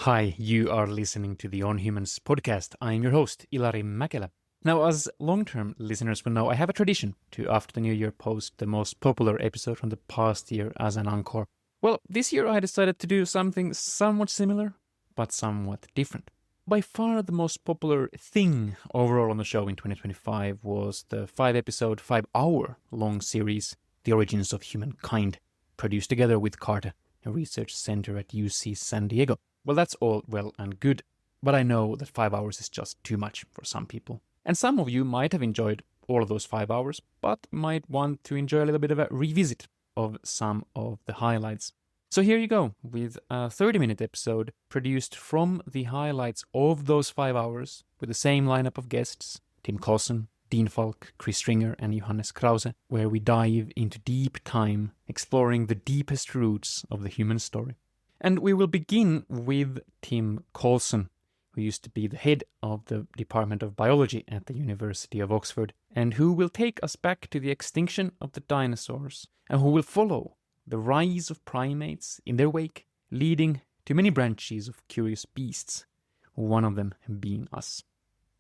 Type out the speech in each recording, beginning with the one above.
Hi, you are listening to the On Humans podcast. I'm your host, Ilari Mäkelä. Now, as long-term listeners will know, I have a tradition to, after the New Year, post the most popular episode from the past year as an encore. Well, this year I decided to do something somewhat similar, but somewhat different. By far the most popular thing overall on the show in 2025 was the 5-episode, 5-hour-long series, The Origins of Humankind, produced together with Carta, a research center at UC San Diego. Well, that's all well and good, but I know that 5 hours is just too much for some people. And some of you might have enjoyed all of those 5 hours, but might want to enjoy a little bit of a revisit of some of the highlights. So here you go, with a 30-minute episode produced from the highlights of those 5 hours, with the same lineup of guests, Tim Coulson, Dean Falk, Chris Stringer, and Johannes Krause, where we dive into deep time, exploring the deepest roots of the human story. And we will begin with Tim Coulson, who used to be the head of the Department of Biology at the University of Oxford, and who will take us back to the extinction of the dinosaurs, and who will follow the rise of primates in their wake, leading to many branches of curious beasts, one of them being us.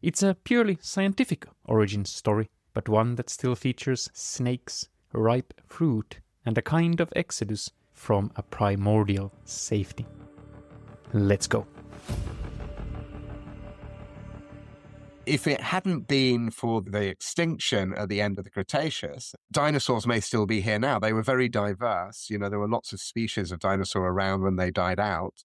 It's a purely scientific origin story, but one that still features snakes, ripe fruit, and a kind of exodus from a primordial safety. Let's go. If it hadn't been for the extinction at the end of the Cretaceous, dinosaurs may still be here now. They were very diverse. You know, there were lots of species of dinosaur around when they died out.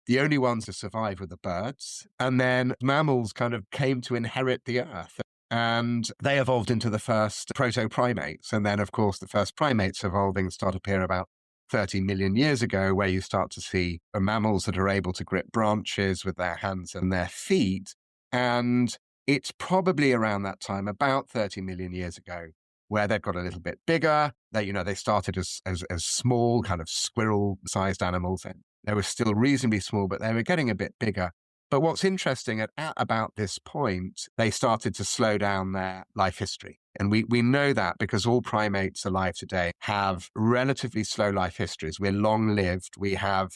The only ones to survive were the birds. And then mammals kind of came to inherit the earth. And they evolved into the first proto-primates. And then, of course, the first primates evolving start to appear about 30 million years ago, where you start to see mammals that are able to grip branches with their hands and their feet. And it's probably around that time, about 30 million years ago, where they've got a little bit bigger. They started as small, kind of squirrel-sized animals. And they were still reasonably small, but they were getting a bit bigger. But what's interesting, at about this point, they started to slow down their life history. And we know that because all primates alive today have relatively slow life histories. We're long-lived. We have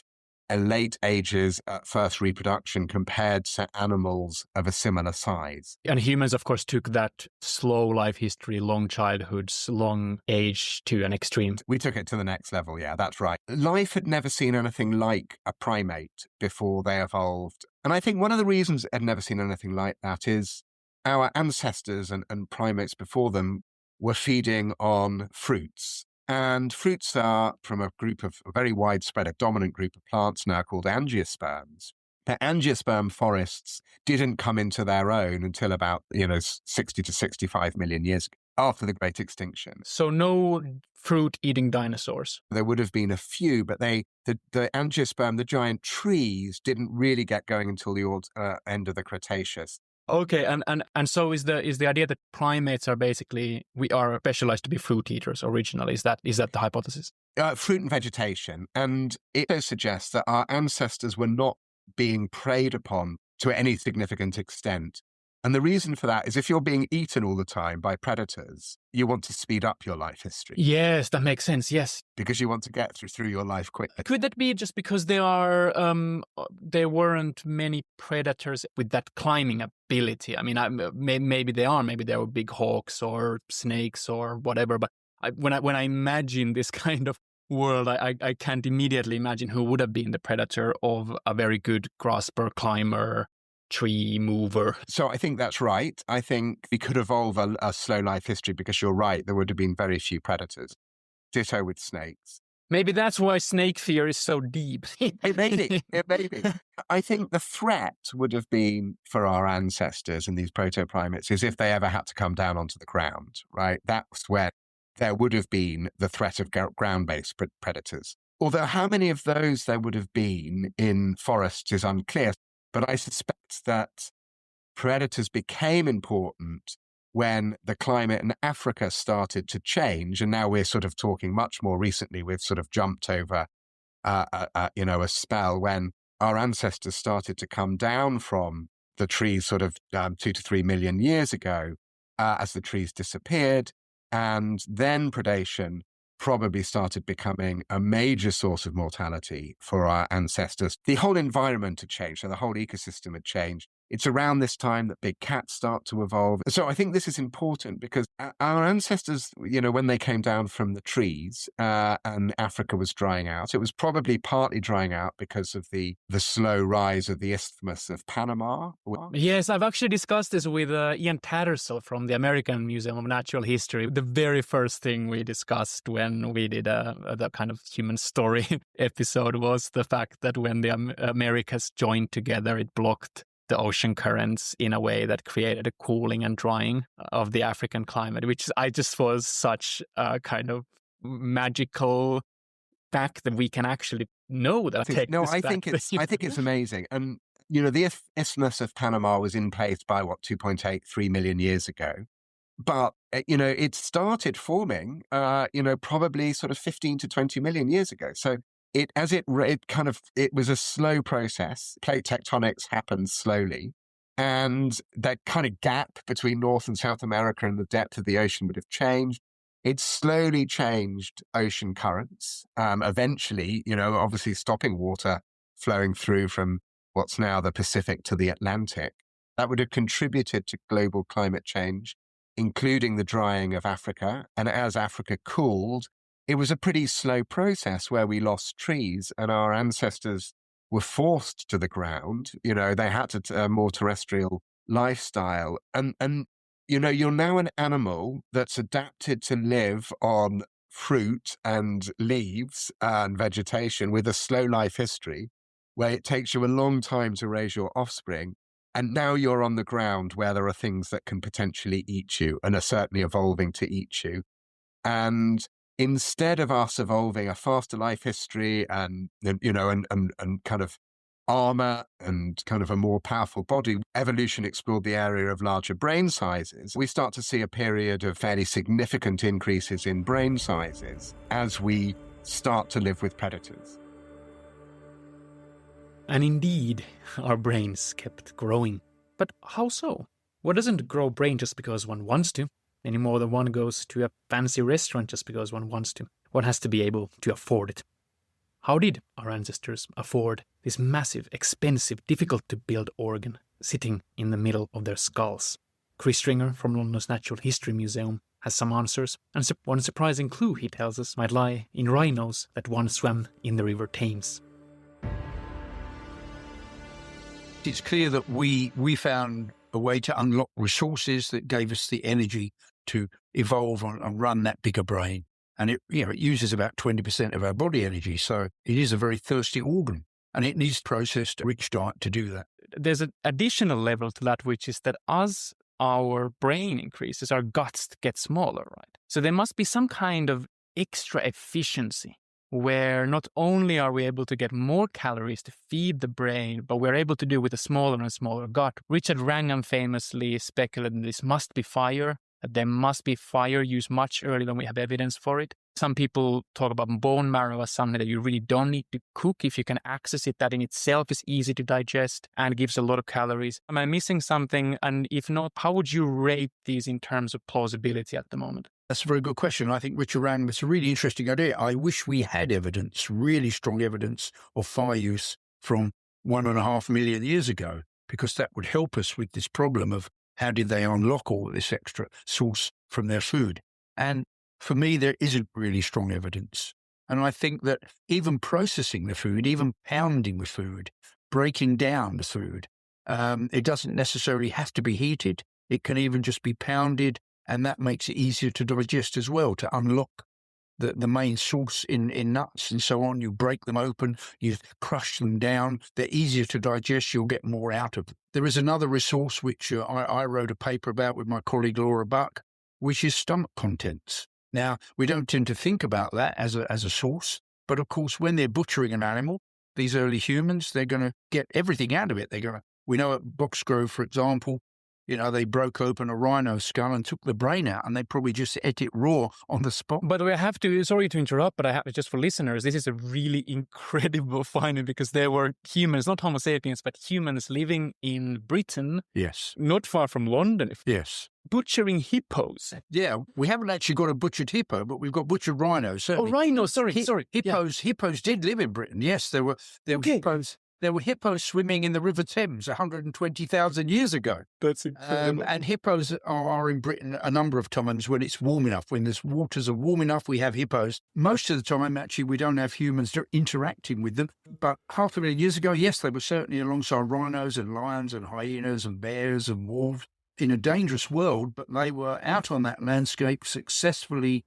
a late ages at first reproduction compared to animals of a similar size. And humans, of course, took that slow life history, long childhoods, long age to an extreme. We took it to the next level, yeah, that's right. Life had never seen anything like a primate before they evolved. And I think one of the reasons it had never seen anything like that is our ancestors and primates before them were feeding on fruits. And fruits are from a very widespread, a dominant group of plants now called angiosperms. The angiosperm forests didn't come into their own until about 60 to 65 million years ago, after the Great Extinction. So no fruit-eating dinosaurs. There would have been a few, but the angiosperm, the giant trees, didn't really get going until the end of the Cretaceous. Okay, and so is the idea that primates are we are specialized to be fruit eaters originally? Is that the hypothesis? Fruit and vegetation, and it does suggest that our ancestors were not being preyed upon to any significant extent. And the reason for that is if you're being eaten all the time by predators, you want to speed up your life history. Yes, that makes sense, yes. Because you want to get through your life quickly. Could that be just because there weren't many predators with that climbing ability? I mean, maybe there were big hawks or snakes or whatever, but when I imagine this kind of world, I can't immediately imagine who would have been the predator of a very good grasper, climber, tree mover. So I think that's right. I think we could evolve a slow life history because you're right, there would have been very few predators. Ditto with snakes. Maybe that's why snake fear is so deep. It may be. I think the threat would have been for our ancestors and these proto-primates is if they ever had to come down onto the ground, right? That's where there would have been the threat of ground-based predators. Although how many of those there would have been in forests is unclear. But I suspect that predators became important when the climate in Africa started to change. And now we're sort of talking much more recently. We've sort of jumped over, a spell when our ancestors started to come down from the trees sort of 2 to 3 million years ago as the trees disappeared. And then predation probably started becoming a major source of mortality for our ancestors. The whole environment had changed, so the whole ecosystem had changed. It's around this time that big cats start to evolve. So I think this is important because our ancestors, when they came down from the trees and Africa was drying out, it was probably partly drying out because of the slow rise of the Isthmus of Panama. Yes, I've actually discussed this with Ian Tattersall from the American Museum of Natural History. The very first thing we discussed when we did the kind of human story episode was the fact that when the Americas joined together, it blocked the ocean currents in a way that created a cooling and drying of the African climate, which I just was such a kind of magical fact that we can actually know that. I think it's amazing. And, the Isthmus of Panama was in place by 2.83 million years ago. But, it started forming, probably sort of 15 to 20 million years ago. So it was a slow process. Plate tectonics happened slowly. And that kind of gap between North and South America and the depth of the ocean would have changed. It slowly changed ocean currents, eventually, obviously stopping water flowing through from what's now the Pacific to the Atlantic. That would have contributed to global climate change, including the drying of Africa. And as Africa cooled, it was a pretty slow process where we lost trees and our ancestors were forced to the ground. They had to more terrestrial lifestyle. And you're now an animal that's adapted to live on fruit and leaves and vegetation with a slow life history where it takes you a long time to raise your offspring. And now you're on the ground where there are things that can potentially eat you and are certainly evolving to eat you. And instead of us evolving a faster life history and kind of armor and kind of a more powerful body, evolution explored the area of larger brain sizes. We start to see a period of fairly significant increases in brain sizes as we start to live with predators. And indeed, our brains kept growing. But how so? One doesn't grow a brain just because one wants to, any more than one goes to a fancy restaurant just because one wants to. One has to be able to afford it. How did our ancestors afford this massive, expensive, difficult-to-build organ sitting in the middle of their skulls? Chris Stringer from London's Natural History Museum has some answers, and one surprising clue he tells us might lie in rhinos that once swam in the River Thames. It's clear that we found a way to unlock resources that gave us the energy to evolve and run that bigger brain. And it uses about 20% of our body energy. So it is a very thirsty organ and it needs processed, rich diet to do that. There's an additional level to that, which is that as our brain increases, our guts get smaller, right? So there must be some kind of extra efficiency where not only are we able to get more calories to feed the brain, but we're able to do with a smaller and smaller gut. Richard Wrangham famously speculated this must be fire, that there must be fire used much earlier than we have evidence for it. Some people talk about bone marrow as something that you really don't need to cook. If you can access it, that in itself is easy to digest and gives a lot of calories. Am I missing something? And if not, how would you rate these in terms of plausibility at the moment? That's a very good question. I think Richard Wrangham, it's a really interesting idea. I wish we had evidence, really strong evidence of fire use from 1.5 million years ago, because that would help us with this problem of how did they unlock all this extra source from their food. And for me, there isn't really strong evidence. And I think that even processing the food, even pounding the food, breaking down the food, it doesn't necessarily have to be heated. It can even just be pounded. And that makes it easier to digest as well, to unlock the main source in nuts and so on. You break them open, you crush them down. They're easier to digest. You'll get more out of them. There is another resource which I wrote a paper about with my colleague Laura Buck, which is stomach contents. Now, we don't tend to think about that as a source. But of course, when they're butchering an animal, these early humans, they're going to get everything out of it. We know at Boxgrove, for example, They broke open a rhino skull and took the brain out, and they probably just ate it raw on the spot. But we have to, sorry to interrupt, but I have just for listeners, this is a really incredible finding because there were humans, not Homo sapiens, but humans living in Britain. Yes. Not far from London. Yes. Butchering hippos. Yeah, we haven't actually got a butchered hippo, but we've got butchered rhinos. Certainly. Oh, rhinos, sorry. Hippos did live in Britain. Yes, there were hippos. There were hippos swimming in the River Thames 120,000 years ago. That's incredible. And hippos are in Britain a number of times when it's warm enough. When the waters are warm enough, we have hippos. Most of the time, actually, we don't have humans interacting with them. But 500,000 years ago, yes, they were certainly alongside rhinos and lions and hyenas and bears and wolves in a dangerous world, but they were out on that landscape successfully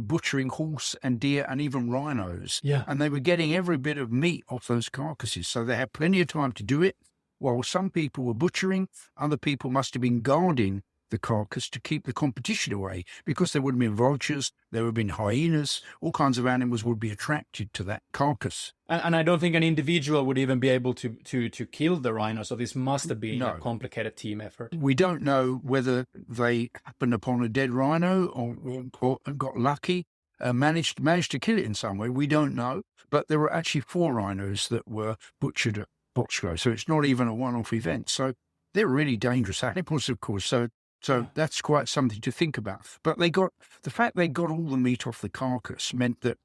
butchering horse and deer and even rhinos. Yeah. And they were getting every bit of meat off those carcasses. So they had plenty of time to do it. While some people were butchering, other people must have been guarding the carcass to keep the competition away, because there would have been vultures, there would have been hyenas, all kinds of animals would be attracted to that carcass. And I don't think an individual would even be able to kill the rhino. So this must have been a complicated team effort. We don't know whether they happened upon a dead rhino or got lucky, managed to kill it in some way. We don't know. But there were actually 4 rhinos that were butchered at Bochco. So it's not even a one-off event. So they're really dangerous animals, of course. So that's quite something to think about. But the fact they got all the meat off the carcass meant that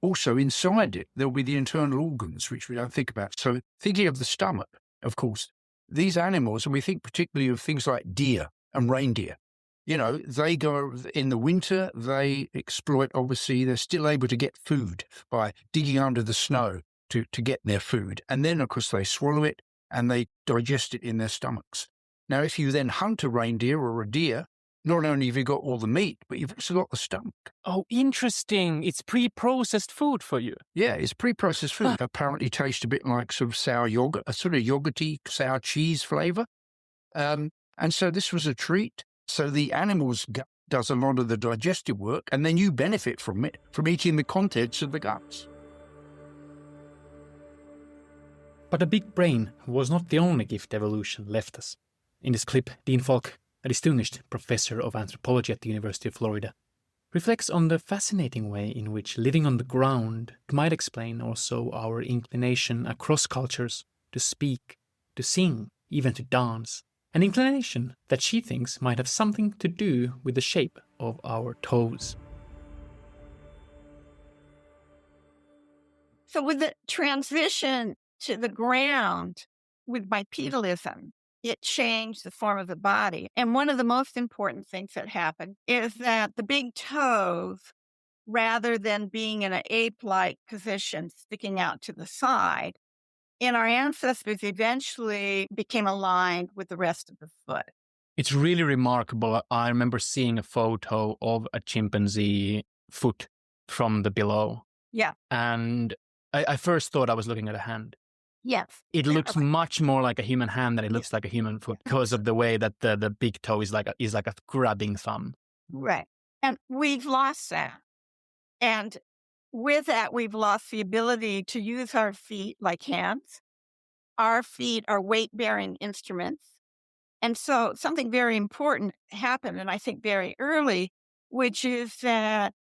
also inside it, there'll be the internal organs, which we don't think about. So thinking of the stomach, of course, these animals, and we think particularly of things like deer and reindeer, they go in the winter, they exploit, obviously, they're still able to get food by digging under the snow to get their food. And then, of course, they swallow it and they digest it in their stomachs. Now, if you then hunt a reindeer or a deer, not only have you got all the meat, but you've also got the stomach. Oh, interesting. It's pre-processed food for you. Yeah, it's pre-processed food. Apparently tastes a bit like sort of sour yogurt, a sort of yogurty, sour cheese flavour. And so this was a treat. So the animal's gut does a lot of the digestive work, and then you benefit from it, from eating the contents of the guts. But a big brain was not the only gift evolution left us. In this clip, Dean Falk, a distinguished professor of anthropology at the University of Florida, reflects on the fascinating way in which living on the ground might explain also our inclination across cultures to speak, to sing, even to dance, an inclination that she thinks might have something to do with the shape of our toes. So with the transition to the ground with bipedalism, it changed the form of the body. And one of the most important things that happened is that the big toes, rather than being in an ape-like position sticking out to the side, in our ancestors eventually became aligned with the rest of the foot. It's really remarkable. I remember seeing a photo of a chimpanzee foot from the below. Yeah. And I first thought I was looking at a hand. Yes. It looks much more like a human hand than it looks like a human foot because of the way that the big toe is like a grabbing thumb. Right. And we've lost that. And with that, we've lost the ability to use our feet like hands. Our feet are weight-bearing instruments. And so something very important happened, and I think very early, which is that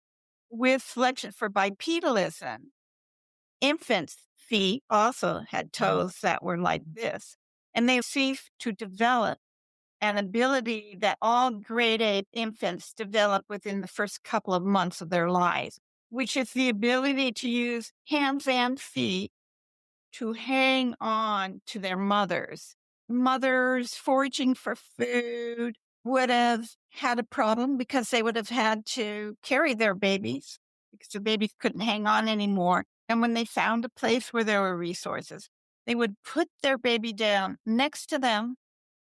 with selection for bipedalism, infants' feet also had toes that were like this, and they ceased to develop an ability that all grade 8 infants develop within the first couple of months of their lives, which is the ability to use hands and feet to hang on to their mothers. Mothers foraging for food would have had a problem because they would have had to carry their babies because the babies couldn't hang on anymore. And when they found a place where there were resources, they would put their baby down next to them,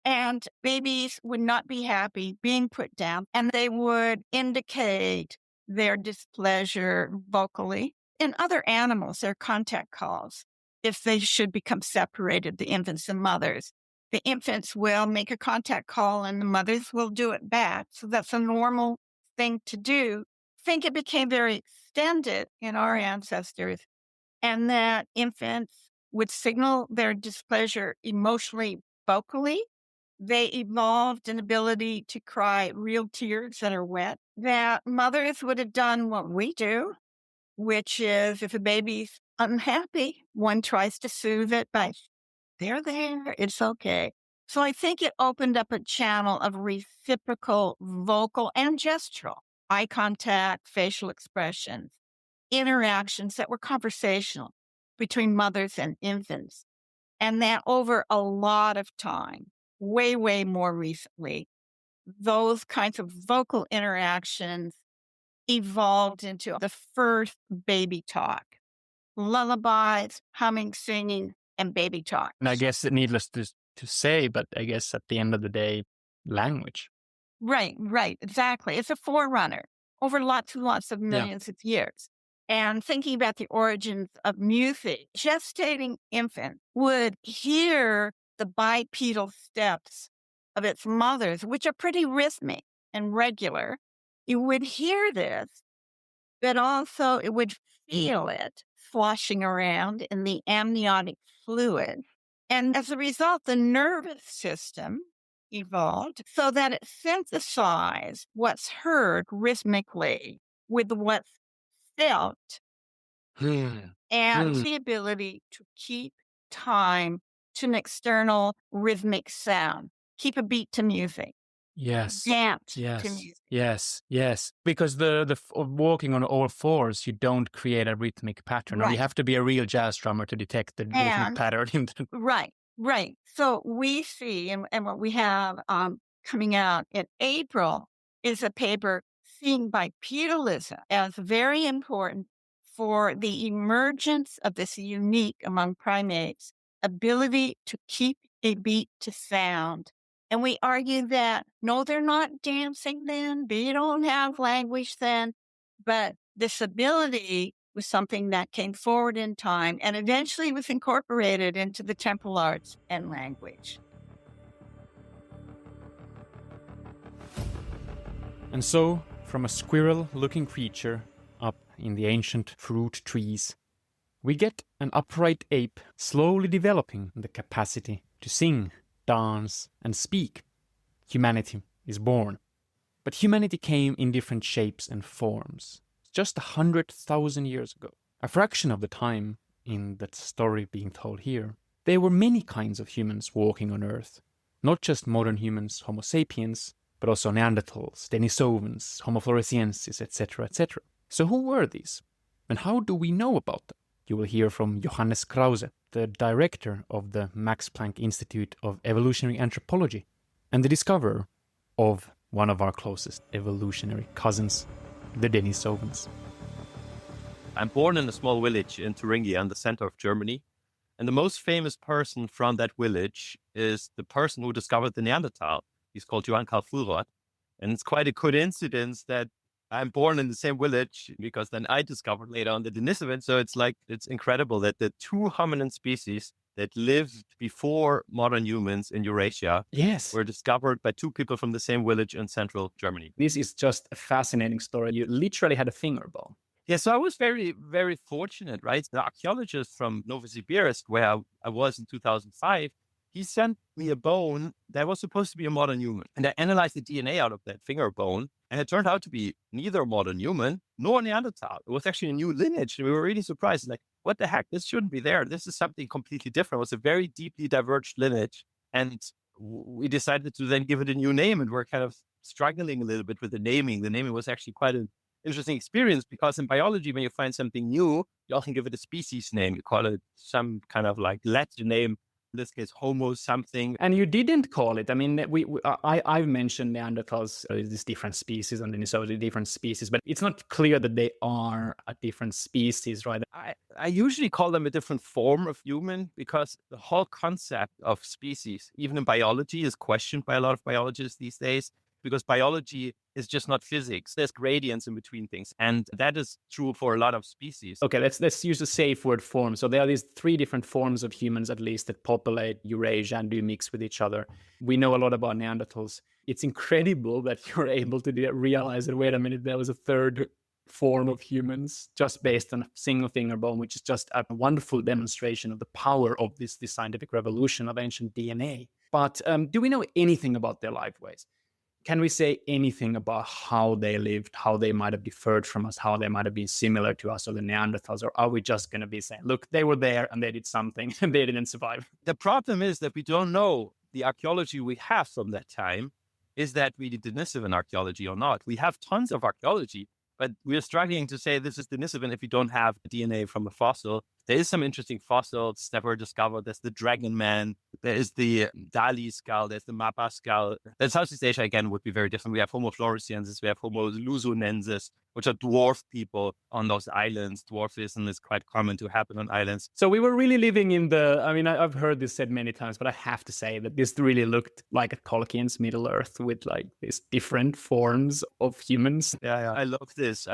and babies would not be happy being put down, and they would indicate their displeasure vocally. In other animals, their contact calls, if they should become separated, the infants and mothers. The infants will make a contact call and the mothers will do it back. So that's a normal thing to do. I think it became very extended in our ancestors, and that infants would signal their displeasure emotionally, vocally, They evolved an ability to cry real tears that are wet, that mothers would have done what we do, which is if a baby's unhappy, one tries to soothe it by, they're there, it's okay. So I think it opened up a channel of reciprocal vocal and gestural, eye contact, facial expressions, interactions that were conversational between mothers and infants. And that over a lot of time, way, way more recently, those kinds of vocal interactions evolved into the first baby talk, lullabies, humming, singing, and baby talk. And I guess needless to say, but I guess at the end of the day, language. Right, exactly. It's a forerunner over lots and lots of millions of years. And thinking about the origins of music, gestating infant would hear the bipedal steps of its mothers, which are pretty rhythmic and regular. It would hear this, but also it would feel it sloshing around in the amniotic fluid. And as a result, the nervous system evolved so that it synthesized what's heard rhythmically with what's felt and the ability to keep time to an external rhythmic sound, keep a beat to music. Yes. Dance to Yes. music. Yes. Because the walking on all fours, you don't create a rhythmic pattern. Or you Right. have to be a real jazz drummer to detect the rhythmic And- pattern. Right. So we see, and what we have coming out in April is a paper seeing bipedalism as very important for the emergence of this unique among primates ability to keep a beat to sound. And we argue that, no, they're not dancing then, they don't have language then, but this ability was something that came forward in time and eventually was incorporated into the temple arts and language. And so, from a squirrel-looking creature up in the ancient fruit trees, we get an upright ape slowly developing the capacity to sing, dance, and speak. Humanity is born. But humanity came in different shapes and forms, just 100,000 years ago. A fraction of the time in that story being told here, there were many kinds of humans walking on Earth. Not just modern humans, Homo sapiens, but also Neanderthals, Denisovans, Homo floresiensis, etc., etc. So who were these? And how do we know about them? You will hear from Johannes Krause, the director of the Max Planck Institute of Evolutionary Anthropology, and the discoverer of one of our closest evolutionary cousins, the Denisovans. I'm born in a small village in Thuringia in the center of Germany. And the most famous person from that village is the person who discovered the Neanderthal. He's called Johann Carl Fulroth. And it's quite a coincidence that I'm born in the same village because then I discovered later on the Denisovans. So it's incredible that the two hominin species that lived before modern humans in Eurasia were discovered by two people from the same village in central Germany. This is just a fascinating story. You literally had a finger bone. Yeah, so I was very, very fortunate, right? The archaeologist from Novosibirsk, where I was in 2005, he sent me a bone that was supposed to be a modern human. And I analyzed the DNA out of that finger bone, and it turned out to be neither modern human nor Neanderthal. It was actually a new lineage, and we were really surprised. Like, what the heck? This shouldn't be there. This is something completely different. It was a very deeply diverged lineage, and we decided to then give it a new name, and we're kind of struggling a little bit with the naming. The naming was actually quite an interesting experience because in biology, when you find something new, you often give it a species name. You call it some kind of like Latin name. In this case, Homo something. And you didn't call it. I mean, I've mentioned Neanderthals, these different species, and Denisovans, different species, but it's not clear that they are a different species, right? I usually call them a different form of human because the whole concept of species, even in biology, is questioned by a lot of biologists these days. Because biology is just not physics. There's gradients in between things. And that is true for a lot of species. Okay, let's use a safe word form. So there are these three different forms of humans, at least, that populate Eurasia and do mix with each other. We know a lot about Neanderthals. It's incredible that you're able to realize that, wait a minute, there was a third form of humans just based on a single finger bone, which is just a wonderful demonstration of the power of this scientific revolution of ancient DNA. But do we know anything about their life ways? Can we say anything about how they lived, how they might have differed from us, how they might have been similar to us or the Neanderthals? Or are we just going to be saying, look, they were there and they did something and they didn't survive? The problem is that we don't know the archaeology we have from that time. Is that really Denisovan archaeology or not? We have tons of archaeology, but we're struggling to say this is Denisovan if we don't have DNA from a fossil. There is some interesting fossils that were discovered. There's the Dragon Man. There is the Dali skull. There's the Mappa skull. Then Southeast Asia, again, would be very different. We have Homo floresiensis. We have Homo luzonensis, which are dwarf people on those islands. Dwarfism is quite common to happen on islands. So we were really living in I've heard this said many times, but I have to say that this really looked like a Tolkien's Middle Earth with like these different forms of humans. Yeah. I love this.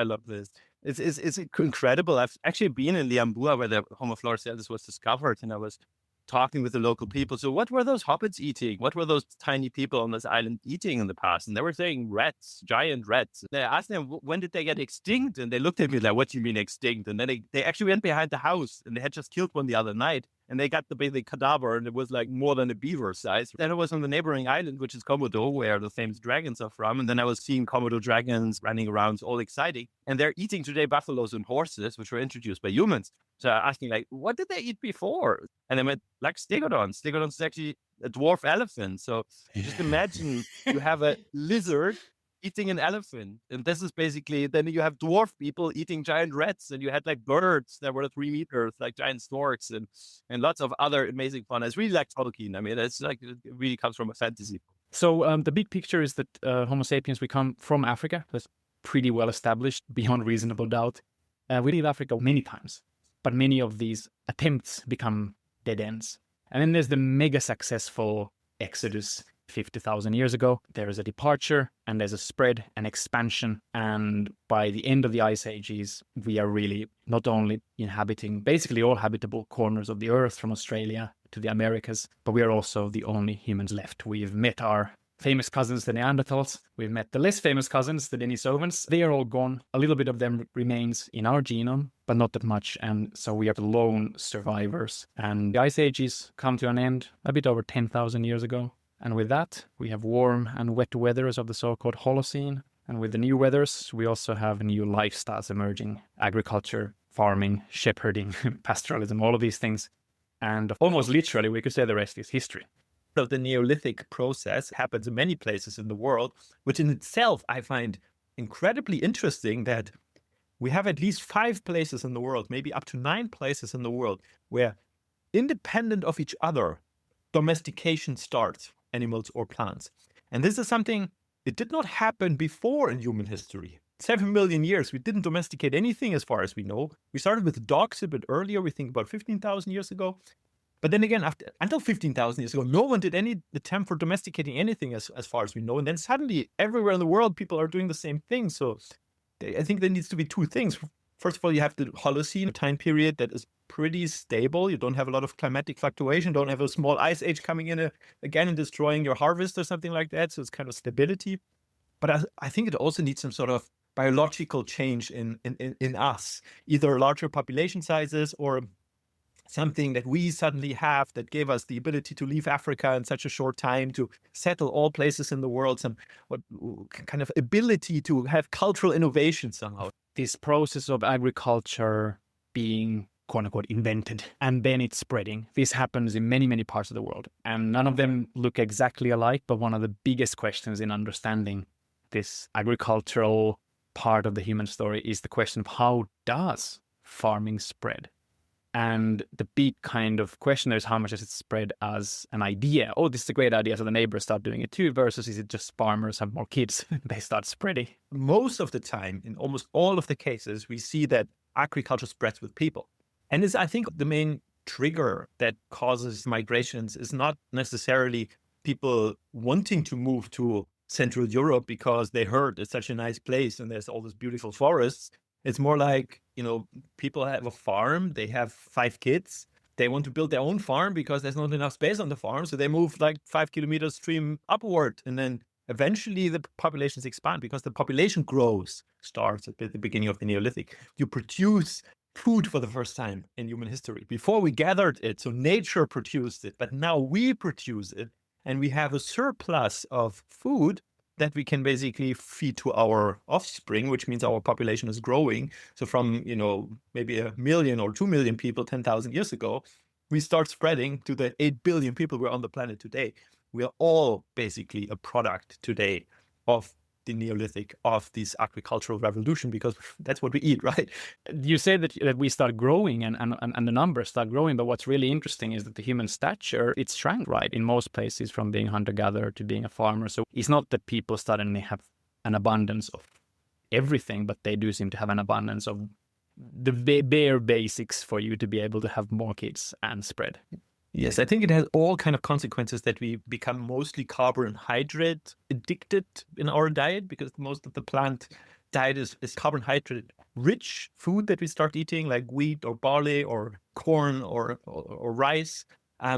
It's incredible. I've actually been in Liambua where the Homo floresiensis was discovered, and I was talking with the local people. So what were those hobbits eating? What were those tiny people on this island eating in the past? And they were saying rats, giant rats. They asked them, when did they get extinct? And they looked at me like, what do you mean extinct? And then they actually went behind the house and they had just killed one the other night. And they got the basic cadaver, and it was like more than a beaver size. Then it was on the neighboring island, which is Komodo, where the famous dragons are from. And then I was seeing Komodo dragons running around, all exciting. And they're eating today buffaloes and horses, which were introduced by humans. So asking like, what did they eat before? And they went like stegodons. Stegodons is actually a dwarf elephant. So just imagine you have a lizard eating an elephant. And this is basically, then you have dwarf people eating giant rats, and you had like birds that were 3 meters, like giant storks and lots of other amazing fauna. It's really like Tolkien. I mean, it's like, it really comes from a fantasy. So the big picture is that Homo sapiens, we come from Africa. That's pretty well established beyond reasonable doubt. We leave Africa many times, but many of these attempts become dead ends. And then there's the mega successful exodus 50,000 years ago. There is a departure and there's a spread and expansion. And by the end of the ice ages, we are really not only inhabiting basically all habitable corners of the earth from Australia to the Americas, but we are also the only humans left. We've met our famous cousins, the Neanderthals. We've met the less famous cousins, the Denisovans. They are all gone. A little bit of them remains in our genome, but not that much. And so we are the lone survivors. And the ice ages come to an end a bit over 10,000 years ago. And with that, we have warm and wet weathers of the so-called Holocene. And with the new weathers, we also have new lifestyles emerging: agriculture, farming, shepherding, pastoralism, all of these things. And almost literally, we could say the rest is history. So the Neolithic process happens in many places in the world, which in itself I find incredibly interesting, that we have at least 5 places in the world, maybe up to 9 places in the world, where independent of each other, domestication starts, animals or plants. And this is something, it did not happen before in human history. 7 million years, we didn't domesticate anything as far as we know. We started with dogs a bit earlier, we think about 15,000 years ago. But then again, until 15,000 years ago, no one did any attempt for domesticating anything as far as we know. And then suddenly, everywhere in the world, people are doing the same thing. So I think there needs to be 2 things. First of all, you have the Holocene time period that is pretty stable. You don't have a lot of climatic fluctuation, don't have a small ice age coming in again and destroying your harvest or something like that. So it's kind of stability. But I think it also needs some sort of biological change in us, either larger population sizes or something that we suddenly have that gave us the ability to leave Africa in such a short time, to settle all places in the world, some kind of ability to have cultural innovation somehow. This process of agriculture being quote unquote invented and then it's spreading. This happens in many, many parts of the world, and none of them look exactly alike. But one of the biggest questions in understanding this agricultural part of the human story is the question of how does farming spread? And the big kind of question is, how much does it spread as an idea? Oh, this is a great idea, so the neighbors start doing it too, versus is it just farmers have more kids, they start spreading? Most of the time, in almost all of the cases, we see that agriculture spreads with people. And I think the main trigger that causes migrations is not necessarily people wanting to move to Central Europe because they heard it's such a nice place and there's all these beautiful forests. It's more like, people have a farm, they have 5 kids, they want to build their own farm because there's not enough space on the farm. So they move like 5 kilometers stream upward, and then eventually the populations expand because the population growth starts at the beginning of the Neolithic. You produce food for the first time in human history. Before we gathered it, so nature produced it, but now we produce it and we have a surplus of food that we can basically feed to our offspring, which means our population is growing. So from, maybe 1 million or 2 million people 10,000 years ago, we start spreading to the 8 billion people we're on the planet today. We are all basically a product today of the Neolithic, of this agricultural revolution, because that's what we eat, right? You say that we start growing and the numbers start growing, but what's really interesting is that the human stature, it's shrank, right? In most places from being hunter-gatherer to being a farmer. So it's not that people suddenly have an abundance of everything, but they do seem to have an abundance of the bare basics for you to be able to have more kids and spread. Yes, I think it has all kind of consequences that we become mostly carbohydrate addicted in our diet, because most of the plant diet is carbohydrate rich food that we start eating, like wheat or barley or corn or rice,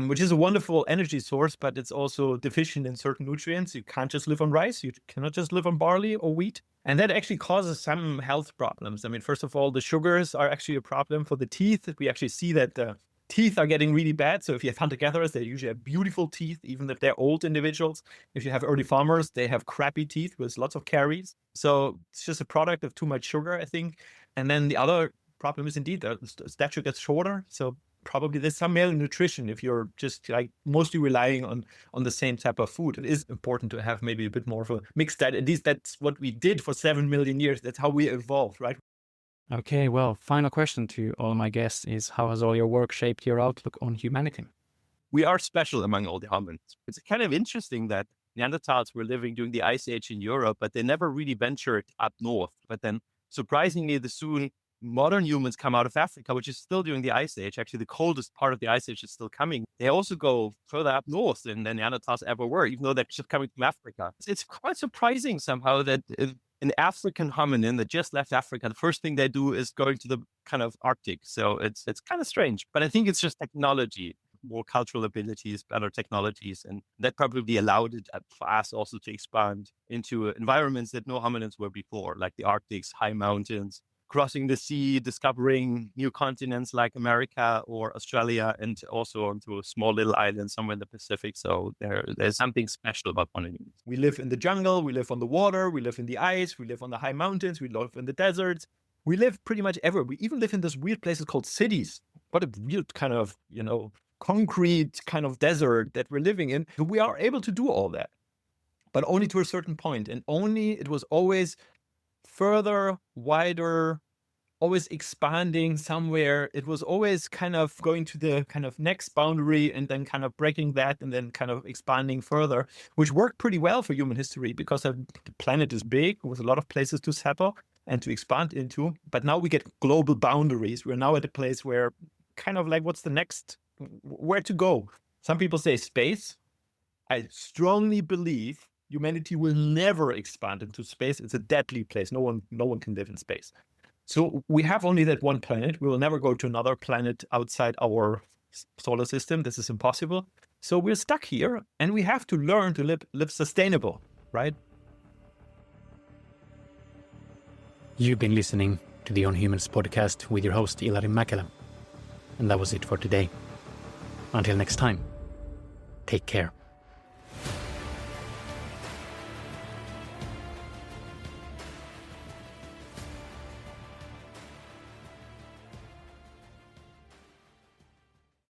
which is a wonderful energy source, but it's also deficient in certain nutrients. You can't just live on rice. You cannot just live on barley or wheat. And that actually causes some health problems. I mean, first of all, the sugars are actually a problem for the teeth. We actually see that the teeth are getting really bad. So if you have hunter-gatherers, they usually have beautiful teeth, even if they're old individuals. If you have early farmers, they have crappy teeth with lots of caries. So it's just a product of too much sugar, I think. And then the other problem is indeed the stature gets shorter. So probably there's some malnutrition if you're just like mostly relying on the same type of food. It is important to have maybe a bit more of a mixed diet. At least that's what we did for 7 million years. That's how we evolved, right? Okay, well, final question to all my guests is, how has all your work shaped your outlook on humanity? We are special among all the hominids. It's kind of interesting that Neanderthals were living during the Ice Age in Europe, but they never really ventured up north. But then surprisingly, soon modern humans come out of Africa, which is still during the Ice Age. Actually, the coldest part of the Ice Age is still coming. They also go further up north than the Neanderthals ever were, even though they're just coming from Africa. It's quite surprising somehow that an African hominin that just left Africa, the first thing they do is going to the kind of Arctic. So it's kind of strange, but I think it's just technology, more cultural abilities, better technologies. And that probably allowed it for us also to expand into environments that no hominins were before, like the Arctics, high mountains, crossing the sea, discovering new continents like America or Australia, and also onto a small little island somewhere in the Pacific. So there's something special about hominins. We live in the jungle, we live on the water, we live in the ice, we live on the high mountains, we live in the deserts. We live pretty much everywhere. We even live in these weird places called cities. What a weird kind of, concrete kind of desert that we're living in. We are able to do all that, but only to a certain point. And it was always further, wider, always expanding somewhere. It was always kind of going to the kind of next boundary and then kind of breaking that and then kind of expanding further, which worked pretty well for human history because the planet is big with a lot of places to settle and to expand into. But now we get global boundaries. We're now at a place where kind of like, what's the next, where to go? Some people say space. I strongly believe humanity will never expand into space. It's a deadly place. No one can live in space. So we have only that one planet. We will never go to another planet outside our solar system. This is impossible. So we're stuck here and we have to learn to live sustainable, right? You've been listening to the On Humans podcast with your host, Ilari Mäkelä. And that was it for today. Until next time, take care.